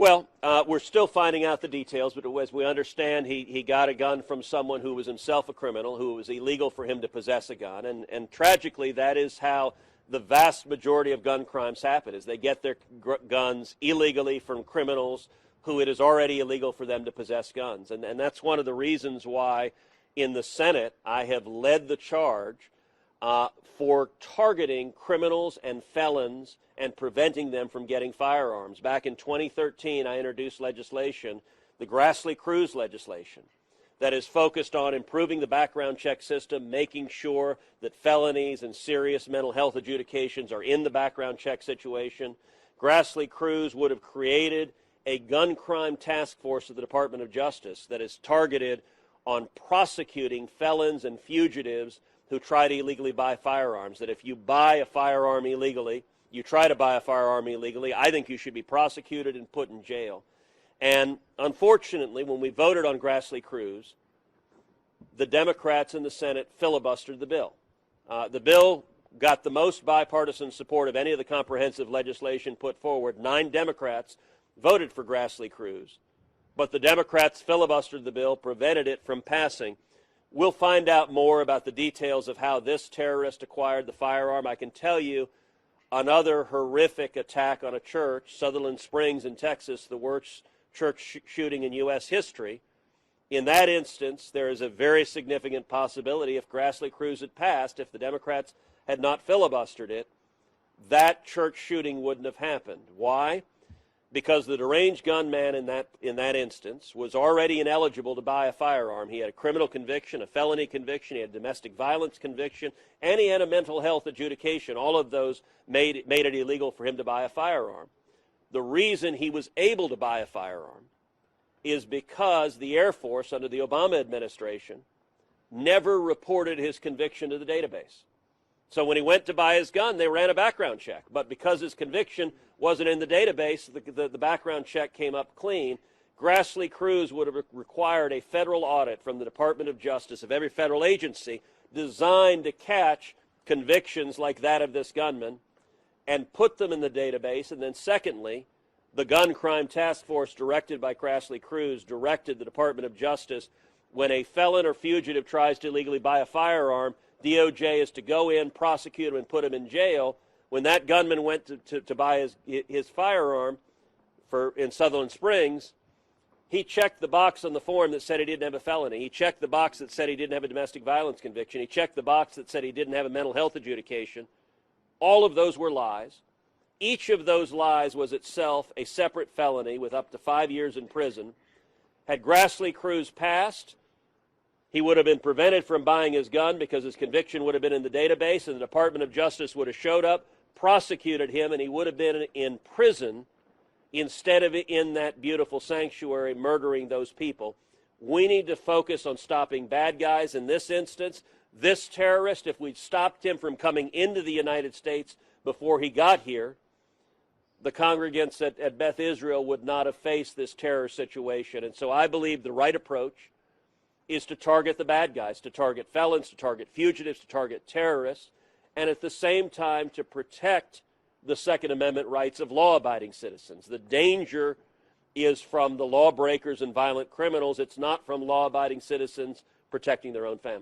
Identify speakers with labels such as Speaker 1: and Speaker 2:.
Speaker 1: Well, we're still finding out the details, but as we understand, he got a gun from someone who was himself a criminal, who it was illegal for him to possess a gun. And tragically, that is how the vast majority of gun crimes happen, is they get their guns illegally from criminals who it is already illegal for them to possess guns. And that's one of the reasons why in the Senate I have led the charge for targeting criminals and felons and preventing them from getting firearms. Back in 2013, I introduced legislation, the Grassley-Cruz legislation, that is focused on improving the background check system, making sure that felonies and serious mental health adjudications are in the background check situation. Grassley-Cruz would have created a gun crime task force of the Department of Justice that is targeted on prosecuting felons and fugitives who try to illegally buy firearms, that if you buy a firearm illegally, you try to buy a firearm illegally, I think you should be prosecuted and put in jail. And unfortunately, when we voted on Grassley-Cruz, the Democrats in the Senate filibustered the bill. The bill got the most bipartisan support of any of the comprehensive legislation put forward. 9 Democrats voted for Grassley-Cruz, but the Democrats filibustered the bill, prevented it from passing. We'll find out more about the details of how this terrorist acquired the firearm. I can tell you another horrific attack on a church, Sutherland Springs in Texas, the worst church shooting in U.S. history. In that instance, there is a very significant possibility if Grassley-Cruz had passed, if the Democrats had not filibustered it, that church shooting wouldn't have happened. Why? Because the deranged gunman in that instance was already ineligible to buy a firearm. He had a criminal conviction, a felony conviction, he had a domestic violence conviction, and he had a mental health adjudication. All of those made it illegal for him to buy a firearm. The reason he was able to buy a firearm is because the Air Force, under the Obama administration, never reported his conviction to the database. So when he went to buy his gun, they ran a background check. But because his conviction wasn't in the database, the background check came up clean. Grassley-Cruz would have required a federal audit from the Department of Justice of every federal agency designed to catch convictions like that of this gunman and put them in the database. And then secondly, the gun crime task force directed by Grassley-Cruz directed the Department of Justice, when a felon or fugitive tries to illegally buy a firearm, DOJ is to go in, prosecute him, and put him in jail. When that gunman went to buy his firearm in Sutherland Springs, he checked the box on the form that said he didn't have a felony. He checked the box that said he didn't have a domestic violence conviction. He checked the box that said he didn't have a mental health adjudication. All of those were lies. Each of those lies was itself a separate felony with up to 5 years in prison. Had Grassley-Cruz passed, he would have been prevented from buying his gun because his conviction would have been in the database, and the Department of Justice would have showed up, prosecuted him, and he would have been in prison instead of in that beautiful sanctuary murdering those people. We need to focus on stopping bad guys. In this instance, this terrorist, if we'd stopped him from coming into the United States before he got here, the congregants at Beth Israel would not have faced this terror situation. And so I believe the right approach is to target the bad guys, to target felons, to target fugitives, to target terrorists, and at the same time to protect the Second Amendment rights of law-abiding citizens. The danger is from the lawbreakers and violent criminals. It's not from law-abiding citizens protecting their own families.